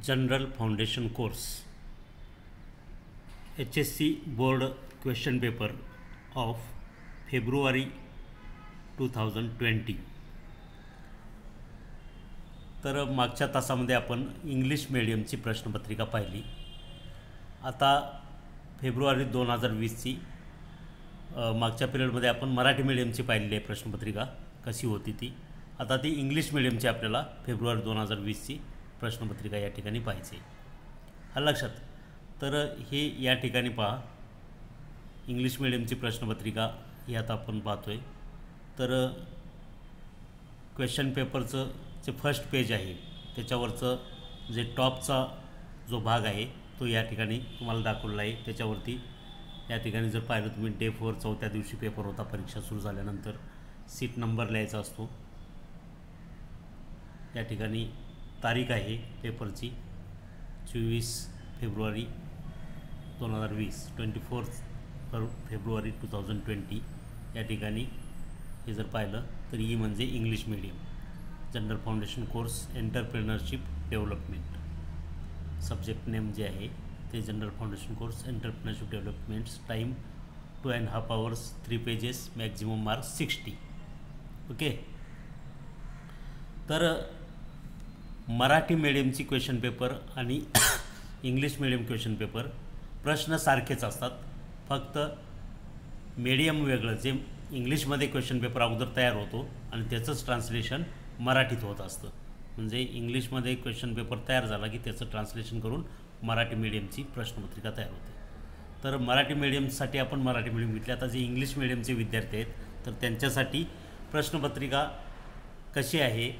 General foundation course HSC board question paper of February 2020. तर मागच्या तासामध्ये आपण इंग्लिश मीडियमची प्रश्नपत्रिका पाहिली. आता फेब्रुवारी 2020ची मागच्या पिरियडमध्ये आपण मराठी मीडियमची पाहिलेली आहे प्रश्नपत्रिका कशी होती ती. आता ती इंग्लिश मीडियमची आपल्याला फेब्रुवारी 2020ची प्रश्नपत्रिका या ठिकाणी पाहिजे. लक्षात. तर हे या ठिकाणी पहा, इंग्लिश मीडियमची प्रश्नपत्रिका ही आता आपण पाहतोय. तर क्वेश्चन पेपरचं जे फर्स्ट पेज आहे त्याच्यावरचं जे टॉपचा जो भाग आहे तो या ठिकाणी तुम्हाला दाखवलेला आहे. त्याच्यावरती या ठिकाणी जर पाहिलं तुम्ही डे 4 चौथ्या दिवशी पेपर होता. परीक्षा सुरू झाल्यानंतर सीट नंबर लिहायचा असतो. या ठिकाणी तारीख आहे पेपरची 24 फेब्रुवारी 2020, 24 फेब्रुवारी 2020. या ठिकाणी हे जर पाहिलं तर ही म्हणजे English medium general foundation course entrepreneurship development. Subject name जे आहे ते general foundation course entrepreneurship developments. Time 2.5 hours, 3 pages, maximum marks 60. Okay. तर मराठी मीडियमची क्वेश्चन पेपर आणि इंग्लिश मीडियम क्वेश्चन पेपर प्रश्न सारखेच असतात. फक्त मीडियम वेगळं, जे इंग्लिशमध्ये क्वेश्चन पेपर अगोदर तयार होतो आणि त्याचंच ट्रान्सलेशन मराठीत होत असतं. म्हणजे इंग्लिशमध्ये क्वेश्चन पेपर तयार झाला की त्याचं ट्रान्सलेशन करून मराठी मीडियमची प्रश्नपत्रिका तयार होते. तर मराठी मीडियमसाठी आपण मराठी मीडियम घेतली. आता जे इंग्लिश मीडियमचे विद्यार्थी आहेत तर त्यांच्यासाठी प्रश्नपत्रिका कशी आहे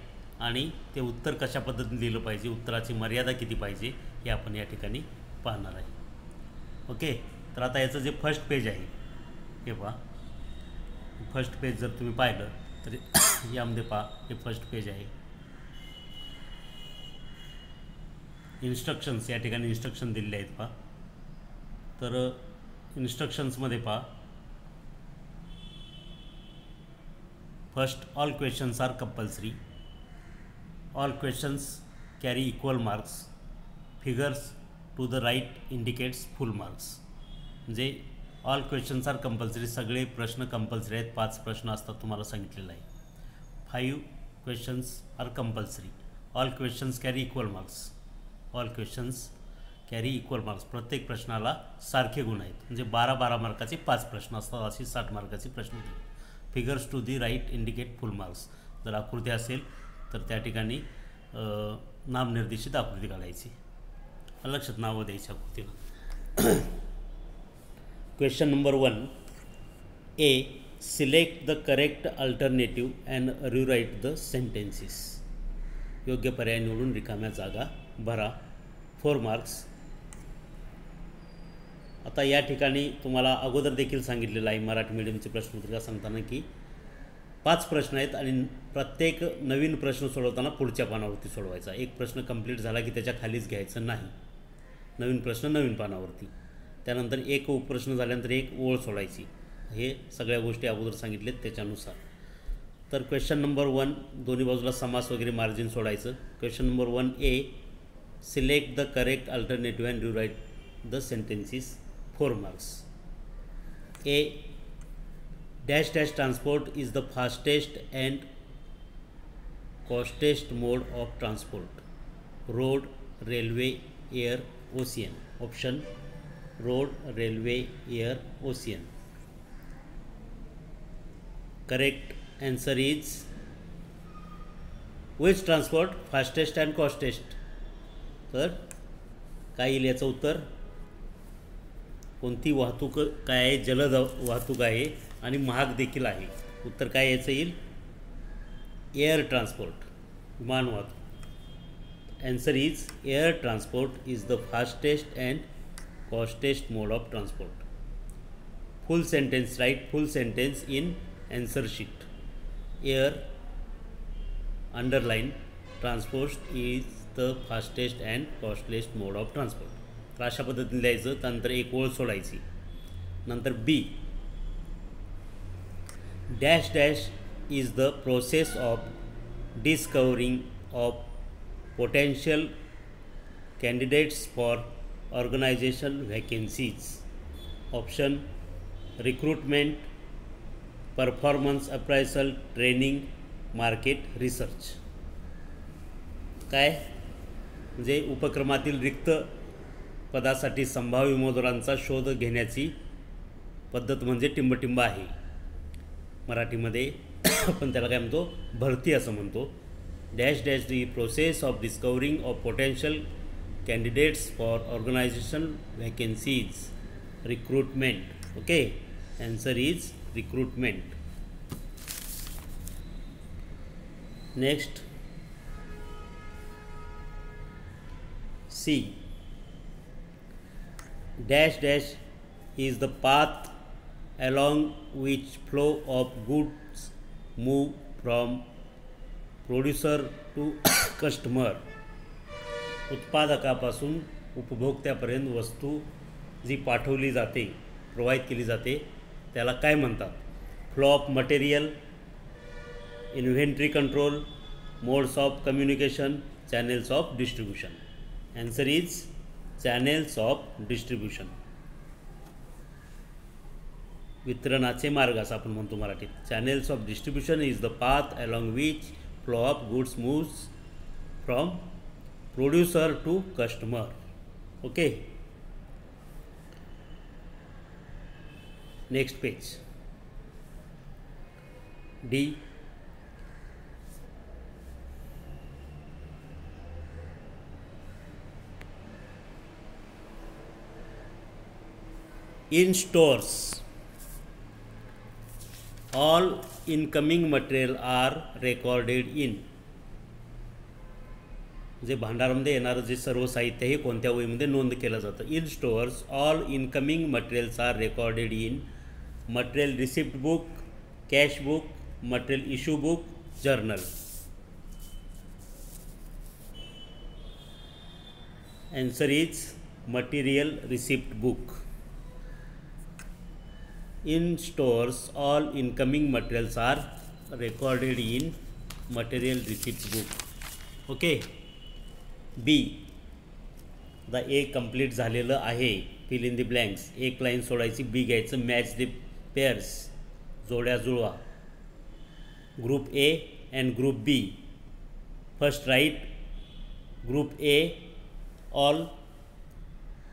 आणि ते उत्तर कशा पद्धतीने दिलं पाहिजे, उत्तराची मर्यादा किती पाहिजे हे आपण या ठिकाणी पाहणार आहे. ओके. तर आता याचं जे फर्स्ट पेज आहे हे पहा. फर्स्ट पेज जर तुम्ही पाहिलं तर यामध्ये पहा, हे फर्स्ट पेज आहे. इन्स्ट्रक्शन्स, या ठिकाणी इन्स्ट्रक्शन दिलेले आहेत पहा. तर इन्स्ट्रक्शन्समध्ये पहा, first all questions are compulsory. All questions carry equal marks. Figures to the right indicates full marks. म्हणजे ऑल क्वेश्चन्स आर कंपल्सरी, सगळे प्रश्न कंपल्सरी आहेत. 5 प्रश्न असतात तुम्हाला सांगितलेलं आहे. 5 questions are compulsory. All questions carry equal marks. All questions carry equal marks. प्रत्येक प्रश्नाला सारखे गुण आहेत. म्हणजे 12 मार्काचे 5 प्रश्न असतात, अशी 60 मार्काची प्रश्न होते. Figures to the right indicate full marks. जर आकृती असेल तर त्या ठिकाणी नामनिर्देशित आकृती काढायची. लक्षात नावं द्यायची आकृतीला. Question number 1 A. Select the correct alternative and rewrite the sentences. योग्य पर्याय निवडून रिकाम्या जागा भरा. 4 मार्क्स. आता या ठिकाणी तुम्हाला अगोदर देखील सांगितलेलं आहे मराठी मीडियमची प्रश्नपत्रिका सांगताना की 5 प्रश्न आहेत आणि प्रत्येक नवीन प्रश्न सोडवताना पुढच्या पानावरती सोडवायचा. एक प्रश्न कंप्लीट झाला की त्याच्या खालीच घ्यायचं नाही. नवीन प्रश्न नवीन पानावरती. त्यानंतर एक उपप्रश्न झाल्यानंतर एक ओळ सोडायची. हे सगळ्या गोष्टी अगोदर सांगितलेत त्याच्यानुसार. तर क्वेश्चन नंबर 1 दोन्ही बाजूला समास वगैरे मार्जिन सोडायचं. Question number 1 A. Select the correct alternative and rewrite the sentences. 4 marks. A. Dash dash transport is the fastest and costliest mode of transport. Road, railway, air, ocean. Option road, railway, air, ocean. Correct answer is which transport fastest and costliest. तर काय येईल याचं उत्तर? कोणती वाहतूक काय आहे? जलद वाहतूक आहे आणि महाग देखील आहे. उत्तर काय याचं येईल? एअर ट्रान्सपोर्ट, विमान वाहतूक. Answer is air transport is the fastest and costliest mode of transport. Full sentence right. Full sentence in answer sheet. Air underline transport is the fastest and costliest mode of transport. तर अशा पद्धतीने लिहायचं. त्यानंतर एक ओळ सोडायची. नंतर B. Dash dash is the process of discovering of potential candidates for organization vacancies. Option recruitment, performance appraisal, training, market research. काय म्हणजे उपक्रमातील रिक्त पदासाठी संभाव्य उमेदवारांचा शोध घेण्याची पद्धत म्हणजे टिंबटिंब आहे. मराठीमध्ये आपण त्याला काय म्हणतो, भरती असं म्हणतो. Dash dash the process of discovering of potential candidates for organisation vacancies. Recruitment. Okay, answer is recruitment. Next C. Dash dash is the path along which flow of goods move from producer to customer. उत्पादकापासून उपभोक्त्यापर्यंत वस्तू जी पाठवली जाते, provide केली जाते, त्याला काय म्हणतात? Flow of material, inventory control, modes of communication, channels of distribution. Answer is channels of distribution. वितरणाचे मार्ग असं आपण म्हणतो मराठीत. Channels of distribution is the path along which flow of goods moves from producer to customer. Okay, next page. D. In stores, all incoming material are recorded in. जे भांडारामध्ये येणारं जे सर्व साहित्य आहे कोणत्या वहीमध्ये नोंद केलं जातं. In stores all incoming materials are recorded in material receipt book, cash book, material issue book, journal. Answer is material receipt book. In stores, all incoming materials are recorded in material receipt book. Okay. B. The A complete झालेलं आहे. Fill in the blanks. एक line सोडायची, B घ्यायचं, match the pairs, जोड्या जुळवा. Group A and group B. First write group A, all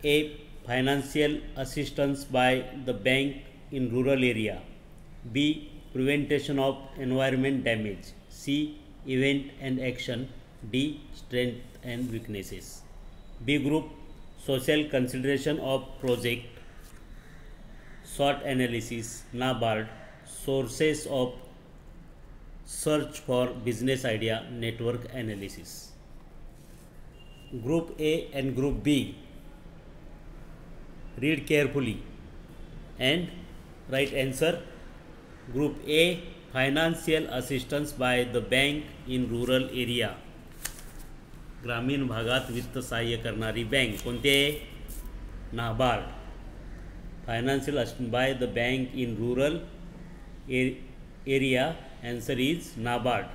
a financial assistance by the bank in rural area. B. Prevention of environment damage. C. Event and action. D. Strength and weaknesses. B group, social consideration of project, SWOT analysis, NABARD, sources of search for business idea, network analysis. Group A and Group B. Read carefully and right answer. Group A, financial assistance by the bank in rural area. ग्रामीण भागात वित्त सहाय्य करणारी bank कोणती आहे? NABARD. Financial assistance by the bank in rural area. Answer is NABARD.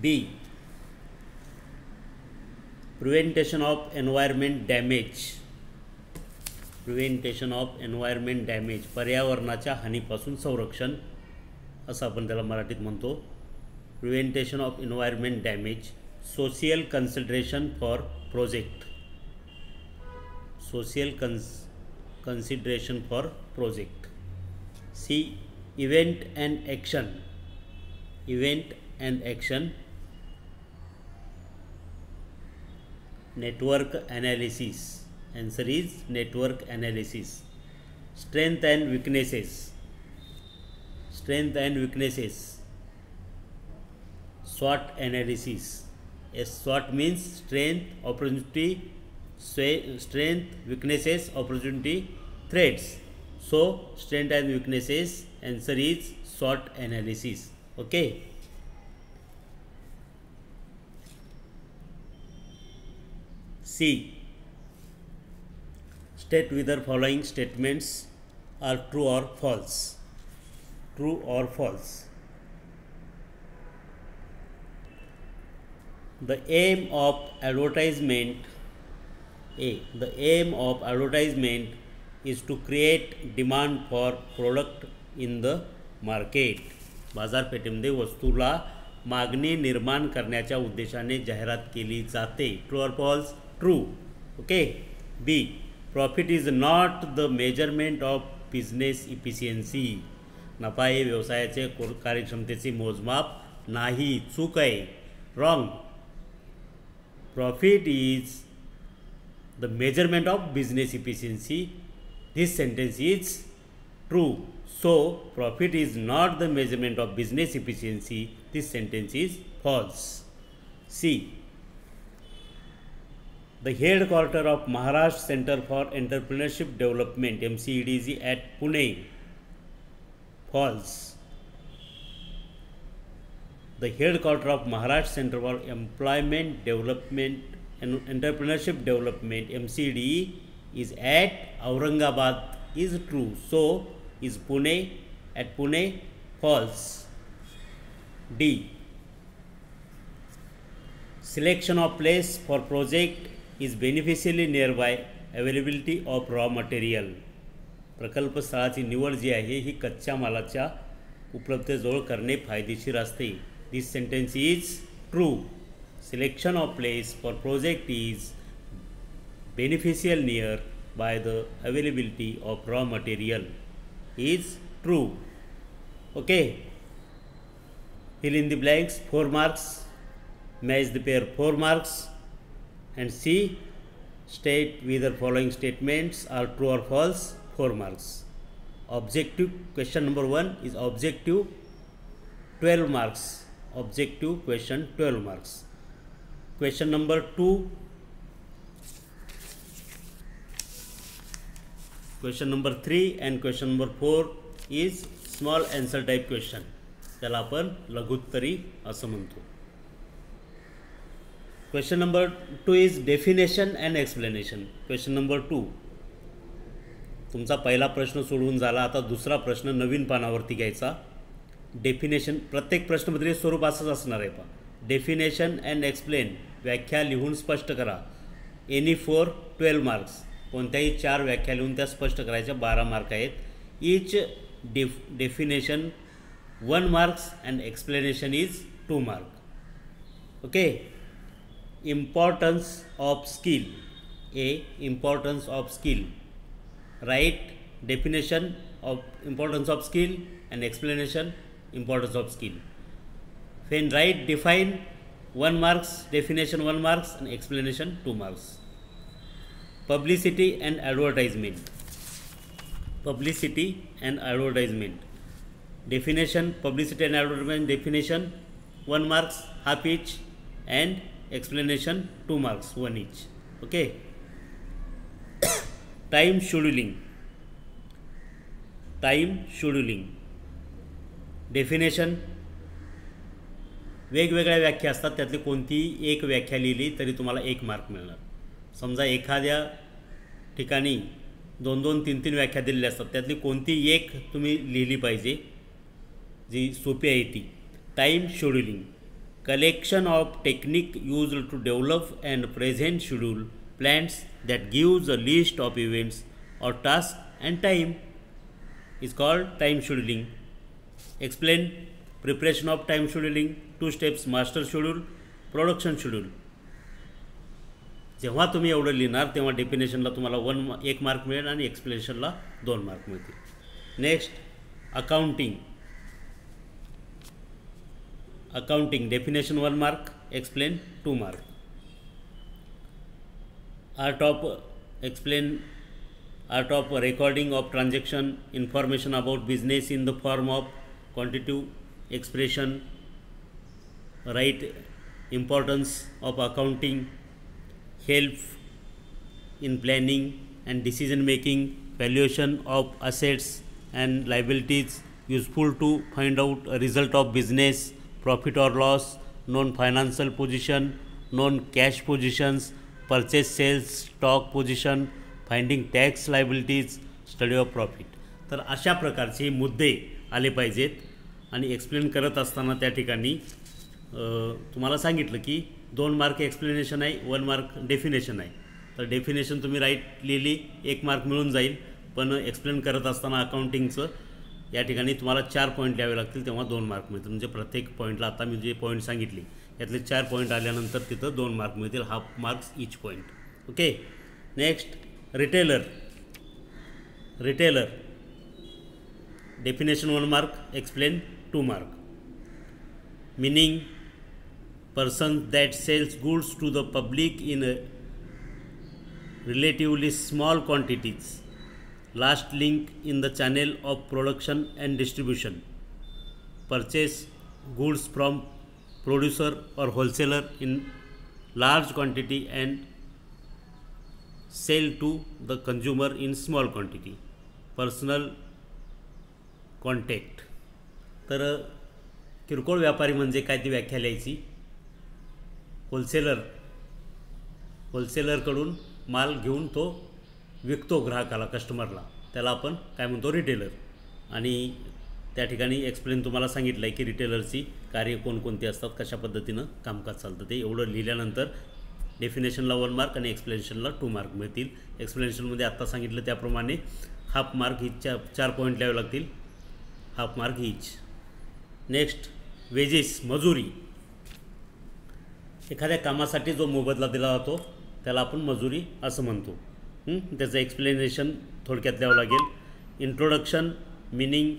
B. Prevention of environment damage. Prevention of environment damage, पर्यावरणाच्या हानीपासून संरक्षण असं आपण त्याला मराठीत म्हणतो. Prevention of environment damage. Social consideration for project. Social consideration for project. C. Event and action. Event and action. Network analysis. Answer is network analysis. Strength and weaknesses. Strength and weaknesses. SWOT analysis. SWOT means strength, opportunity, strength, weaknesses, opportunity, threats. So strength and weaknesses. Answer is SWOT analysis. Okay. C. State whether following statements are true or false. True or false. The aim of advertisement the aim of advertisement is to create demand for product in the market. बाजारपेठेमध्ये वस्तूला मागणी निर्माण करण्याच्या उद्देशाने जाहिरात केली जाते. True और false? True. Okay. B, profit is not the measurement of business efficiency. नफा हे व्यवसायाचे कार्यक्षमतेचे मोजमाप नाही. चूक आहे. Wrong. Profit is the measurement of business efficiency. This sentence is true. So profit is not the measurement of business efficiency. This sentence is false. C, the headquarter of Maharashtra Center for Entrepreneurship Development MCEDC at Pune. False. The headquarter of Maharashtra Center for Employment Development and Entrepreneurship Development MCDE is at Aurangabad is true. So is Pune at Pune? False. D, selection of place for project is beneficially nearby availability of raw material. प्रकल्प स्थळाची निवड जी आहे ही कच्च्या मालाच्या उपलब्धतेजवळ करणे फायदेशीर असते. This sentence is true. Selection of place for project is beneficial near by the availability of raw material is true. Okay. Fill in the blanks. 4 marks. Match the pair. 4 marks. And C, state whether following statements are true or false. 4 marks. Objective question number 1 is objective. 12 marks. Objective question 12 marks. Question number 2, question number 3 and question number 4 is small answer type question. त्याला आपण लघुत्तरी असं म्हणतो. Question number 2 is definition and explanation. Question number 2, तुमचा पहिला प्रश्न सोडवून झाला. आता दुसरा प्रश्न नवीन पानावरती घ्यायचा. डेफिनेशन, प्रत्येक प्रश्नामध्ये स्वरूप असंच असणार आहे. पहा, डेफिनेशन अँड एक्सप्लेन, व्याख्या लिहून स्पष्ट करा. एनी फॉर 12 मार्क्स, कोणत्याही 4 व्याख्या लिहून त्या स्पष्ट करायच्या. 12 मार्क आहेत. Each definition 1 marks and explanation is 2 mark. Okay. Importance of skill. A, importance of skill. Right definition of importance of skill and explanation importance of skill. When right, define 1 marks, definition 1 marks and explanation 2 marks. Publicity and advertisement. Publicity and advertisement. Definition, publicity and advertisement definition 1 marks, half each, and explanation 2 marks, 1 each. Okay. Time scheduling. Time scheduling. Definition, वेगवेगळ्या व्याख्या असतात, त्यातली कोणतीही एक व्याख्या लिहिली तरी तुम्हाला 1 मार्क मिळणार. समजा एखाद्या ठिकाणी 2-2, 3-3 व्याख्या दिलेल्या असतात, त्यातली कोणती एक तुम्ही लिहिली पाहिजे जी सोपी आहे ती. Time scheduling, collection of technique used to develop and present schedule plans that gives a list of events or task and time is called time scheduling. Explain, preparation of time scheduling, 2 steps, master schedule, production schedule. जेव्हा तुम्ही एवढं लिहिणार तेव्हा डेफिनेशनला तुम्हाला 1 mark मिळेल आणि एक्सप्लेनेशनला 2 mark मिळतील. Next, accounting. Accounting definition 1 mark, explain 2 mark. Art of recording of transaction, information about business in the form of quantitative expression. Right importance of accounting, help in planning and decision making, valuation of assets and liabilities, useful to find out a result of business, profit or loss, known financial position, known cash positions, purchase sales stock position, finding tax liabilities, study of profit. तर अशा प्रकारचे मुद्दे आले पाहिजेत. आणि explain करत असताना त्या ठिकाणी तुम्हाला सांगितलं की 2 मार्क एक्सप्लेनेशन आहे, 1 मार्क डेफिनेशन आहे. तर डेफिनेशन तुम्ही राईट लिहिली 1 मार्क मिळून जाईल, पण एक्सप्लेन करत असताना अकाउंटिंगचं या ठिकाणी तुम्हाला 4 पॉईंट द्यावे लागतील, तेव्हा 2 मार्क मिळतील. म्हणजे प्रत्येक पॉईंटला आता मी जे पॉईंट सांगितले यातले 4 पॉईंट आल्यानंतर तिथं 2 मार्क मिळतील, half marks each point. Okay. Next retailer. Definition 1 mark, explain 2 mark. Meaning person that sells goods to the public in a relatively small quantities. Last link in the channel of production and distribution. Purchase goods from producer or wholesaler in large quantity and sell to the consumer in small quantity. Personal contact. तर किरकोळ व्यापारी म्हणजे काय ती व्याख्या लिहायची. होलसेलरकडून माल घेऊन तो विकतो ग्राहकाला, कस्टमरला, त्याला आपण काय म्हणतो, रिटेलर. आणि त्या ठिकाणी एक्सप्लेन तुम्हाला सांगितलं आहे की रिटेलरची कार्य कोणकोणती असतात, कशा पद्धतीनं कामकाज चालतं. ते एवढं लिहिल्यानंतर डेफिनेशनला 1 मार्क आणि एक्सप्लेनेशनला 2 मार्क मिळतील. एक्सप्लेनेशनमध्ये आत्ता सांगितलं त्याप्रमाणे हाफ मार्क ईच 4 पॉईंट लिहावे लागतील, half mark each. Next wedges, मजुरी. एखाद्या कामासाठी जो मोबदला दिला जातो त्याला आपण मजुरी असं म्हणतो. त्याचं एक्सप्लेनेशन थोडक्यात द्यावं लागेल. Introduction. Meaning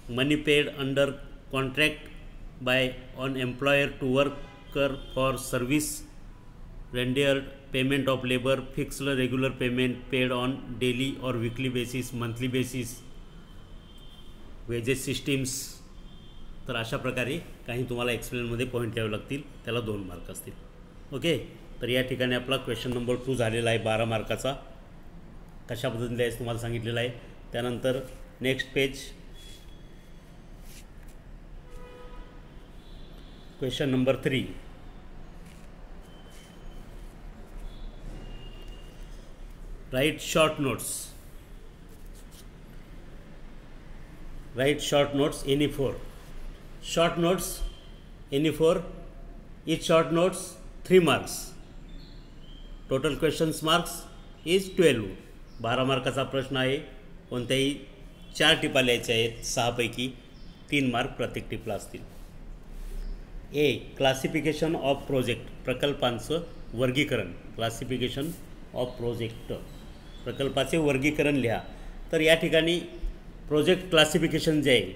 money paid under contract by on employer to worker for service rendered, payment of labour, fixed regular payment paid on daily और weekly basis, monthly basis, wages systems. तर अशा प्रकारे काही तुम्हाला एक्सप्लेनमध्ये पॉईंट द्यावे लागतील, त्याला 2 मार्क असतील. ओके. तर या ठिकाणी आपला क्वेश्चन नंबर 2 झालेला आहे 12 मार्काचा. कशा पद्धतीने लिहायचं तुम्हाला सांगितलेलं आहे. त्यानंतर next page, question number 3. Write short notes. Write short notes any 4. Short notes any 4. Each short notes 3 marks. Total questions marks is 12. 12 मार्काचा प्रश्न आहे. कोणत्याही 4 टिपा लिहायच्या आहेत, 6 पैकी 3 मार्क प्रत्येक टिपला असतील. ए. Classification of project. प्रकल्पांचं वर्गीकरण. क्लासिफिकेशन ऑफ प्रोजेक्ट, प्रकल्पाचे वर्गीकरण लिहा. तर या ठिकाणी प्रोजेक्ट क्लासिफिकेशन जे आहे,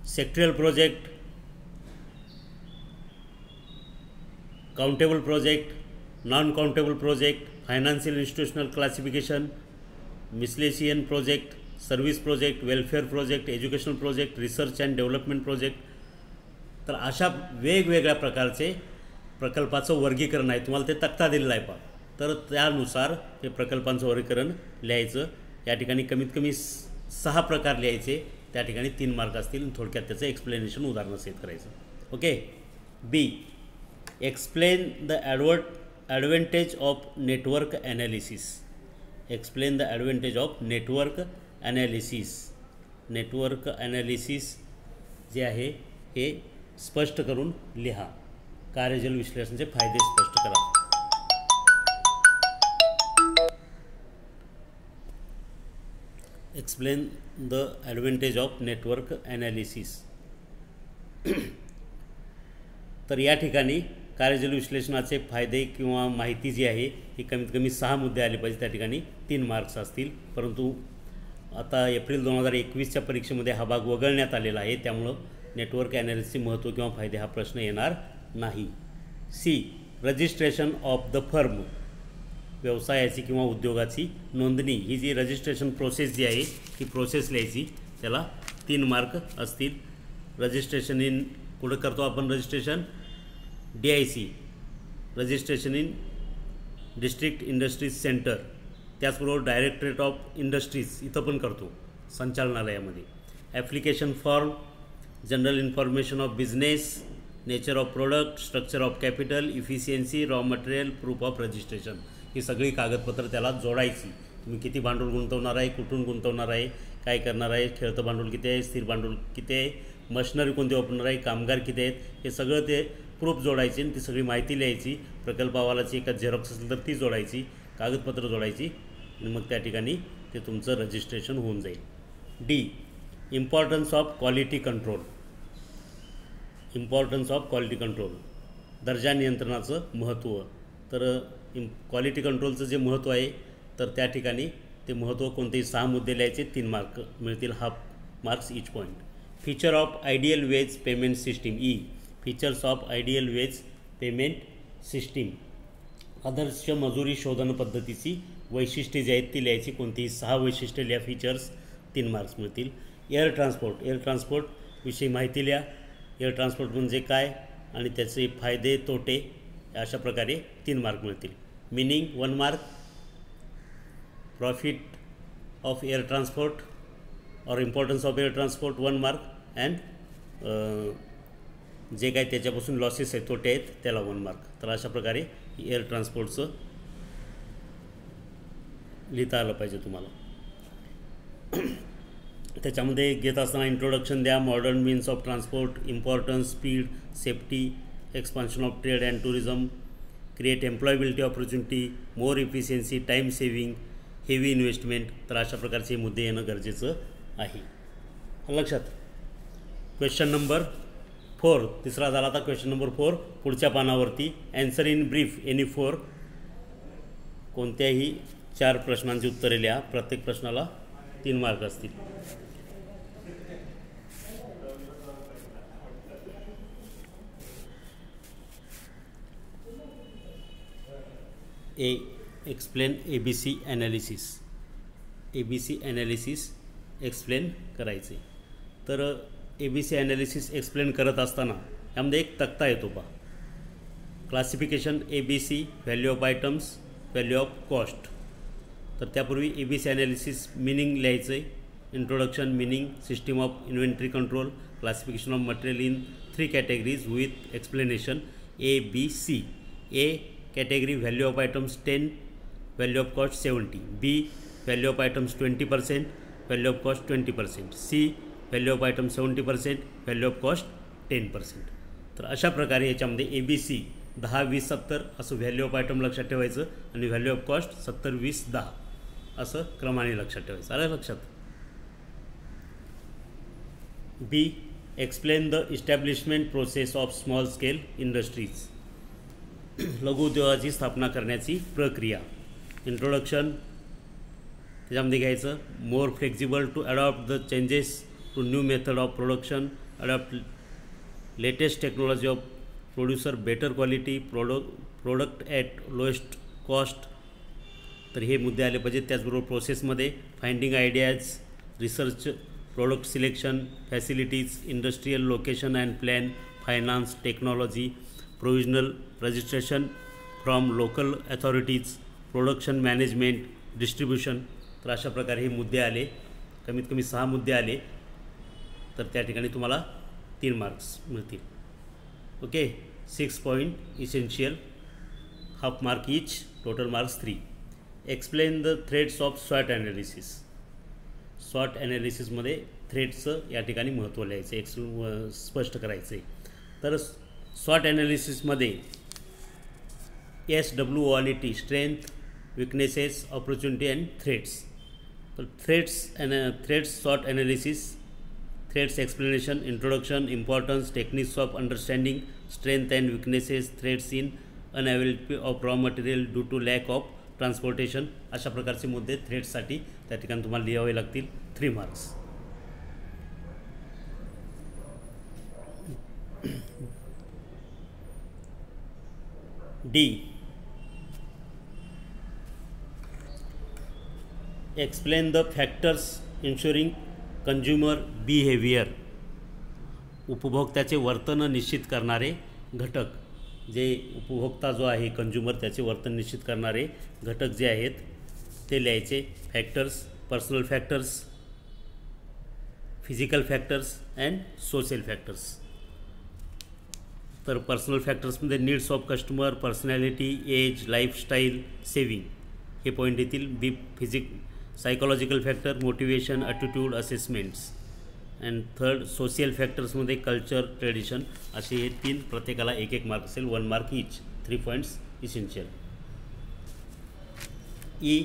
sectorial project, countable project, non countable project, financial institutional classification, miscellaneous project, service project, welfare project, educational project, research and development project. तर अशा वेगवेगळ्या प्रकारचे प्रकल्पाचं वर्गीकरण आहे. तुम्हाला ते तक्ता दिलेला आहे पहा. तर त्यानुसार हे प्रकल्पांचं वर्गीकरण लिहायचं. या ठिकाणी कमीत कमी 6 प्रकार लिहायचे, त्या ठिकाणी 3 मार्क असतील. थोडक्यात त्याचं एक्सप्लेनेशन उदाहरणासहित करायचं. Okay. B. Explain the advantage of network analysis. Explain the advantage of network analysis. Network analysis जे आहे हे स्पष्ट करून लिहा. कार्यजल विश्लेषणाचे फायदे स्पष्ट करा. Explain the advantage of network analysis. तर या ठिकाणी कार्यजल विश्लेषणाचे फायदे किंवा माहिती जी आहे ही कमीत कमी 6 मुद्दे आले पाहिजे, त्या ठिकाणी 3 मार्क्स असतील. परंतु आता एप्रिल 2021च्या परीक्षेमध्ये हा भाग वगळण्यात आलेला आहे, त्यामुळं नेटवर्क ॲनालिसिसचे महत्त्व किंवा फायदे हा प्रश्न येणार नाही. C. Registration of the firm. व्यवसायाची किंवा उद्योगाची नोंदणी. ही जी रजिस्ट्रेशन प्रोसेस जी आहे ही प्रोसेस लिहायची, त्याला 3 मार्क असतील. रजिस्ट्रेशन इन कुठं करतो आपण registration? DIC, registration in district industries centre. त्याचबरोबर डायरेक्टरेट ऑफ इंडस्ट्रीज इथं पण करतो संचालनालयामध्ये. Application form, general information of business, nature of product, structure of capital, efficiency, raw material, proof of registration. ही सगळी कागदपत्र त्याला जोडायची. तुम्ही किती भांडवल गुंतवणार आहे, कुठून गुंतवणार आहे, काय करणार आहे, खेळतं भांडवल किती आहे, स्थिर भांडवल किती आहे, मशिनरी कोणती वापरणार आहे, कामगार किती आहेत, हे सगळं ते प्रूफ जोडायची आणि ती सगळी माहिती लिहायची. प्रकल्प अहवालाची एका झेरॉक्स असेल तर ती जोडायची, कागदपत्र जोडायची आणि मग त्या ठिकाणी ते तुमचं रजिस्ट्रेशन होऊन जाईल. D, importance of quality control. Importance of quality control, दर्जा नियंत्रणाचं महत्त्व. तर क्वालिटी कंट्रोलचं जे महत्त्व आहे तर त्या ठिकाणी ते महत्त्व कोणतेही 6 मुद्दे लिहायचे, 3 मार्क मिळतील, half marks each point. Feature of ideal wage payment system. E, features of ideal wage payment system, आदर्श मजुरी शोधन पद्धतीची वैशिष्ट्ये जी आहेत ती लिहायची, कोणतीही 6 वैशिष्ट्ये लिहा, फीचर्स, 3 मार्क्स मिळतील. एअर ट्रान्सपोर्ट, एअर ट्रान्सपोर्टविषयी माहिती लिहा. एअर ट्रान्सपोर्ट म्हणजे काय आणि त्याचे फायदे तोटे, अशा प्रकारे 3 मार्क मिळतील. Meaning 1 mark. Profit of air transport और importance of air transport 1 mark. And जे काय त्याच्यापासून लॉसेस आहेत, तोटे आहेत, त्याला 1 मार्क. तर अशा प्रकारे एअर ट्रान्सपोर्टचं लिहिता आलं पाहिजे तुम्हाला. त्याच्यामध्ये घेत असताना इंट्रोडक्शन द्या, modern means of transport, importance, speed, safety, expansion of trade and tourism, create employability opportunity, more efficiency, time saving, heavy investment. तर अशा प्रकारचे मुद्दे येणं गरजेचं आहे. लक्षात. क्वेश्चन नंबर 4, तिसरा झाला. आता क्वेश्चन नंबर 4 पुढच्या पानावरती. ॲन्सर इन ब्रीफ एनी 4, कोणत्याही 4 प्रश्नांची उत्तरे लिहा. प्रत्येक प्रश्नाला 3 मार्क असतील. A, explain ABC analysis. ABC analysis explain करायचे. तर ABC ॲनालिसिस एक्सप्लेन करत असताना यामध्ये एक तक्ता येतो पहा. Classification ABC, value of items, value of cost. तर त्यापूर्वी ABC ॲनालिसिस मिनिंग लिहायचं आहे. Introduction, meaning, system of inventory control, classification of material in 3 categories with explanation ABC. A category, value of items 10, value of cost 70. B, value of items 20%, value of cost 20%. C, value of items 70%, value of cost 10%. तर अशा प्रकारे याच्यामध्ये ABC 10, 20, 70 असं value of item लक्षात ठेवायचं आणि value of cost 70, 20, 10 असं क्रमाने लक्षात ठेवायचं. आलं लक्षात. B, explain the establishment process of small scale industries. लघु उद्योगाची स्थापना करण्याची प्रक्रिया. इंट्रोडक्शन त्याच्यामध्ये घ्यायचं. More flexible to adopt the changes to new method of production, adopt latest technology of producer, better quality, product at lowest cost. तर हे मुद्दे आले पाहिजेत. त्याचबरोबर प्रोसेसमध्ये finding ideas, research, product selection, facilities, industrial location and plan, finance, technology, provisional registration from local authorities, production management, distribution. तर अशा प्रकारे हे मुद्दे आले, कमीत कमी 6 मुद्दे आले. तर त्या ठिकाणी तुम्हाला 3 मार्क्स मिळतील. Okay. 6 point essential, half mark each, total marks 3. Explain the threads of स्वॉट ॲनालिसिस. स्वॉट ॲनालिसिसमध्ये थ्रेड्सचं या ठिकाणी महत्त्व लिहायचं, स्पष्ट करायचं आहे. तर स्वॉट ॲनालिसिसमध्ये SWOT, strength, weaknesses, opportunity and threats. तर थ्रेड्स स्वॉट analysis, threats explanation, introduction, importance, techniques of understanding, strength and weaknesses, threats in unavailability of raw material due to lack of transportation. अशा प्रकारचे मुद्दे थ्रेड्ससाठी त्या ठिकाणी तुम्हाला लिहावे लागतील. 3 marks. D, explain the factors ensuring consumer behaviour. उपभोक्त्याचे वर्तन निश्चित करणारे घटक, जे उपभोक्ता जो आहे कंझ्युमर, त्याचे वर्तन निश्चित करणारे घटक जे आहेत ते लिहायचे. Factors, personal factors, physical factors and social factors. तर पर्सनल फॅक्टर्समध्ये needs of customer, personality, age, lifestyle, saving. हे पॉईंट येतील. B psychological factor, motivation, attitude, assessments. And third social फॅक्टर्समध्ये कल्चर, ट्रेडिशन, असे हे 3 प्रत्येकाला 1-1 मार्क असेल. 1 mark each. 3 points essential. E,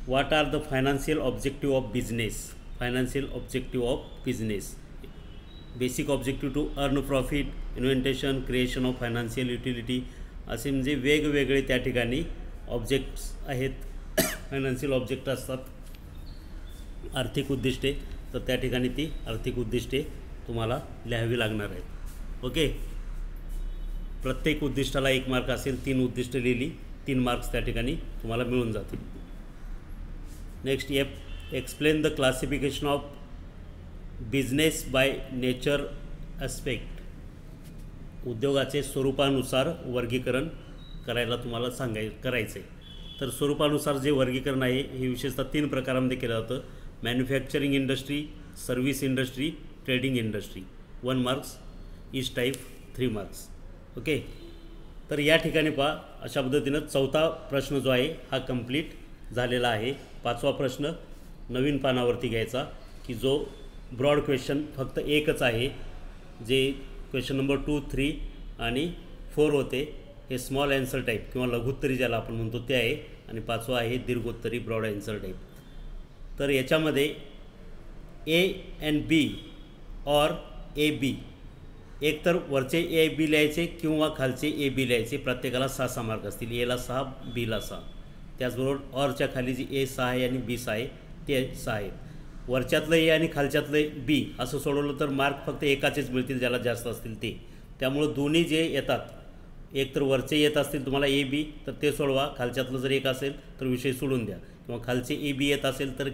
what are the financial objective of business? Financial objective of business. Basic objective to earn profit, invention, creation of financial utility. असे म्हणजे वेगवेगळे त्या ठिकाणी ऑब्जेक्ट्स आहेत. फायनान्शियल ऑब्जेक्ट असतात, आर्थिक उद्दिष्टे. तर त्या ठिकाणी ती आर्थिक उद्दिष्टे तुम्हाला लिहावी लागणार आहेत. ओके, प्रत्येक उद्दिष्टाला 1 मार्क असेल. 3 उद्दिष्ट लिहिली, 3 मार्क्स त्या ठिकाणी तुम्हाला मिळून जातील. Next, explain the classification of business by nature aspect. उद्योगाचे स्वरूपानुसार वर्गीकरण करायला तुम्हाला करायचं आहे. तर स्वरूपानुसार जे वर्गीकरण आहे हे विशेषतः 3 प्रकारांमध्ये केलं जातं. Manufacturing industry, service industry, trading industry. 1 marks each type, 3 marks. Okay, तर या ठिकाणी पहा अशा पद्धतीनं 4था प्रश्न जो आहे हा कंप्लीट झालेला आहे. 5वा प्रश्न नवीन पानावरती घ्यायचा की जो ब्रॉड क्वेश्चन फक्त एकच आहे. जे क्वेश्चन नंबर 2, 3 आणि 4 होते हे स्मॉल ॲन्सर टाईप किंवा लघुत्तरी ज्याला आपण म्हणतो ते आहे. आणि 5वा आहे दीर्घोत्तरी ब्रॉड ॲन्सर टाईप. तर याच्यामध्ये A and B or A B, एक तर वरचे ए बी लिहायचे किंवा खालचे ए बी लिहायचे. प्रत्येकाला 6-6 मार्क असतील. एला 6, बीला 6. त्याचबरोबर ऑरच्या खाली जी ए 6 आहे आणि बी 6 आहे ते 6 आहेत. वरच्यातलं ए आणि खालच्यातलं बी असं सोडवलं तर मार्क फक्त एकाचेच मिळतील, ज्याला जास्त असतील ते. त्यामुळं दोन्ही जे येतात, एक तर वरचे येत असतील तुम्हाला ए बी तर ते सोडवा. खालच्यातलं जर एक असेल तर विषय सोडून द्या. किंवा खालचे ए बी येत असेल तर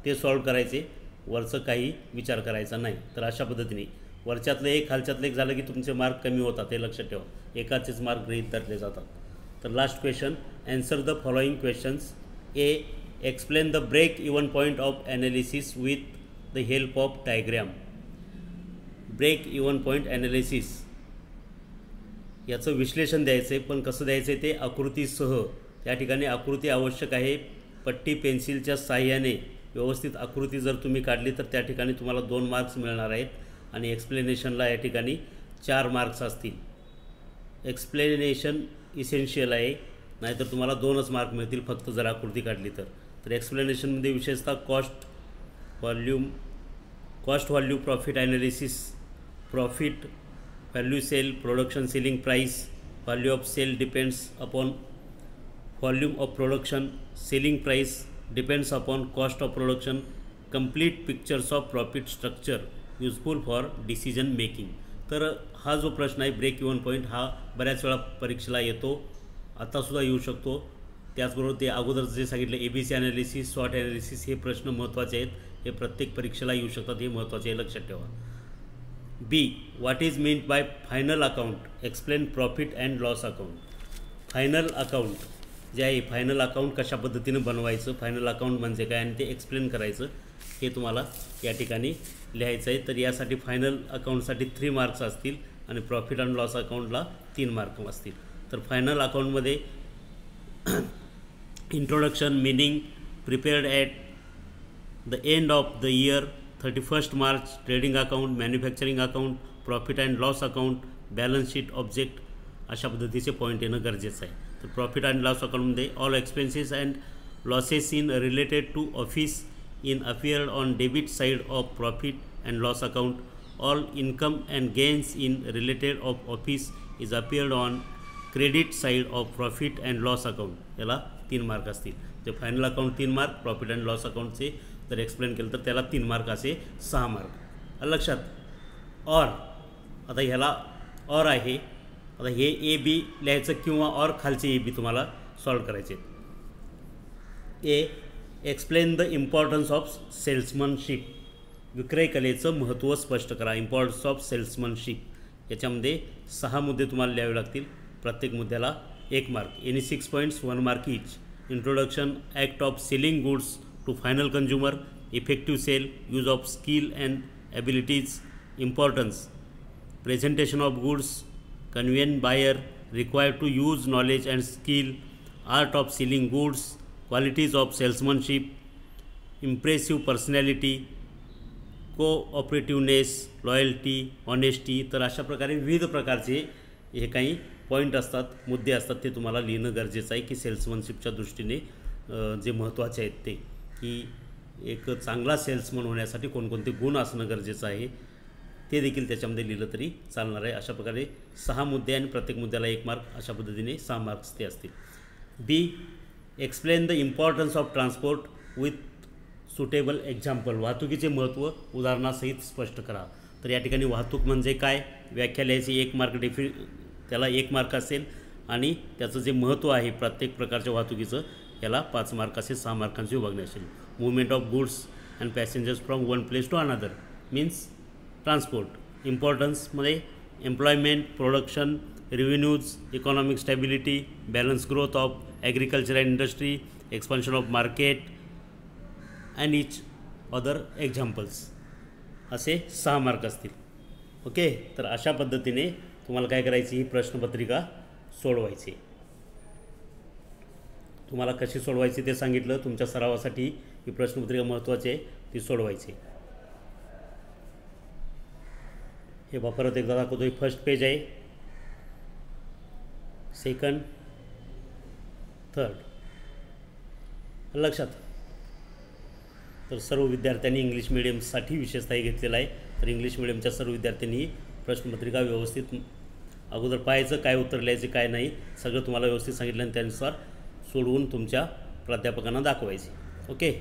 ते सॉल्व करायचे, वरचं काही विचार करायचा नाही. तर अशा पद्धतीने वरच्यातलं एक खालच्यातलं एक झालं की तुमचे मार्क कमी होतात, हे लक्षात ठेवा. एकाचेच मार्क गृहीत धरले जातात. तर last question, answer the following questions. A, explain the break even point of analysis with the help of diagram. Break even point analysis याचं विश्लेषण द्यायचं आहे, पण कसं द्यायचं आहे ते आकृतीसह. त्या ठिकाणी आकृती आवश्यक आहे. पट्टी पेन्सिलच्या साहाय्याने व्यवस्थित आकृती जर तुम्ही काढली तर त्या ठिकाणी तुम्हाला 2 मार्क्स मिळणार आहेत. आणि एक्सप्लेनेशनला या ठिकाणी 4 मार्क्स असतील. एक्सप्लेनेशन इसेन्शियल आहे, नाहीतर तुम्हाला 2च मार्क मिळतील फक्त जर आकृती काढली तर. तर एक्सप्लेनेशनमध्ये विशेषतः cost volume, profit analysis, profit value sale, production selling price, value of sale depends upon volume of production, selling price depends upon cost of production, complete pictures of profit structure useful for decision making. तर हा जो प्रश्न आहे break even point हा बऱ्याच वेळा परीक्षेला येतो, आत्तासुद्धा येऊ शकतो. त्याचबरोबर ते अगोदर जे सांगितलं ABC ॲनालिसिस, स्वॉट ॲनालिसिस हे प्रश्न महत्त्वाचे आहेत. हे प्रत्येक परीक्षेला येऊ शकतात, हे महत्त्वाचे आहे, लक्षात ठेवा. B, what is meant by final account, explain profit and loss account. Final account जे आहे, फायनल अकाउंट कशा पद्धतीनं बनवायचं, फायनल अकाउंट म्हणजे काय आणि ते एक्सप्लेन करायचं हे तुम्हाला या ठिकाणी लिहायचं आहे. तर यासाठी फायनल अकाउंटसाठी 3 मार्क्स असतील आणि प्रॉफिट अँड लॉस अकाउंटला 3 मार्क असतील. तर फायनल अकाउंटमध्ये introduction, meaning, prepared at the end of the year, 31 मार्च, trading account, manufacturing account, profit and loss account, balance sheet, object, अशा पद्धतीचे पॉईंट येणं गरजेचं आहे. तर प्रॉफिट अँड लॉस अकाउंटमध्ये all expenses and losses in related to office in appeared on debit side of profit and loss account. All income and gains in related of office is appeared on credit side of profit and loss account. याला 3 mark असतील. जे final account 3 mark, profit and loss अकाउंटचे जर explain केलं तर त्याला 3 mark असे 6 mark. लक्षात. और आता ह्याला और आहे, आता हे ए बी लिहायचं किंवा और खालचे ए बी तुम्हाला सॉल्व करायचे. ए, explain the importance of salesmanship. विक्रय कलेचं महत्त्व स्पष्ट करा. इम्पॉर्टन्स ऑफ सेल्समनशिप याच्यामध्ये 6 मुद्दे तुम्हाला लिहावे लागतील. प्रत्येक मुद्द्याला 1 mark. Any 6 points 1 mark each. Introduction, act of selling goods to final consumer, effective sale, use of skill and abilities, importance, presentation of goods, कन्व्हियन buyer, required to use knowledge and skill, art of selling goods, qualities of salesmanship, impressive personality, cooperativeness, loyalty, honesty. तर अशा प्रकारे विविध प्रकारचे हे काही point असतात, मुद्दे असतात, ते तुम्हाला लिहिणं गरजेचं आहे की सेल्समनशिपच्या दृष्टीने जे महत्त्वाचे आहेत ते, की एक चांगला सेल्समन होण्यासाठी कोणकोणते गुण असणं गरजेचं आहे ते देखील त्याच्यामध्ये लिहिलं तरी चालणार आहे. अशा प्रकारे 6 मुद्दे आणि प्रत्येक मुद्द्याला 1 मार्क, अशा पद्धतीने 6 मार्क्स ते असतील. B, explain the importance of transport with suitable example. वाहतुकीचे महत्त्व उदाहरणासहित स्पष्ट करा. तर या ठिकाणी वाहतूक म्हणजे काय, व्याख्या लिहायची. 1 मार्क त्याला 1 मार्क असेल आणि त्याचं जे महत्त्व आहे प्रत्येक प्रकारच्या वाहतुकीचं, याला 5 मार्क असे 6 मार्कांची विभागणी असेल. Movement of goods and passengers from one place to another means transport. इम्पॉर्टन्समध्ये employment, production, revenues, economic stability, balance growth of agriculture and industry, expansion of market and each other examples, असे 6 mark असतील. Okay, तर अशा पद्धतीने तुम्हाला काय करायची, ही प्रश्नपत्रिका सोडवायची. तुम्हाला कशी सोडवायची ते सांगितलं. तुमच्या सरावासाठी ही प्रश्नपत्रिका महत्त्वाची आहे, ती सोडवायची. हे परत एकदा दाखवतो. ही फर्स्ट पेज आहे, सेकंड, थर्ड. लक्षात. तर सर्व विद्यार्थ्यांनी इंग्लिश मिडियमसाठी विशेषतः घेतलेला आहे. तर इंग्लिश मिडियमच्या सर्व विद्यार्थ्यांनी प्रश्नपत्रिका व्यवस्थित अगोदर पाहायचं, काय उत्तर लिहायचे काय नाही, सगळं तुम्हाला व्यवस्थित सांगितलं आणि त्यानुसार सोडवून तुमच्या प्राध्यापकांना दाखवायचे. ओके.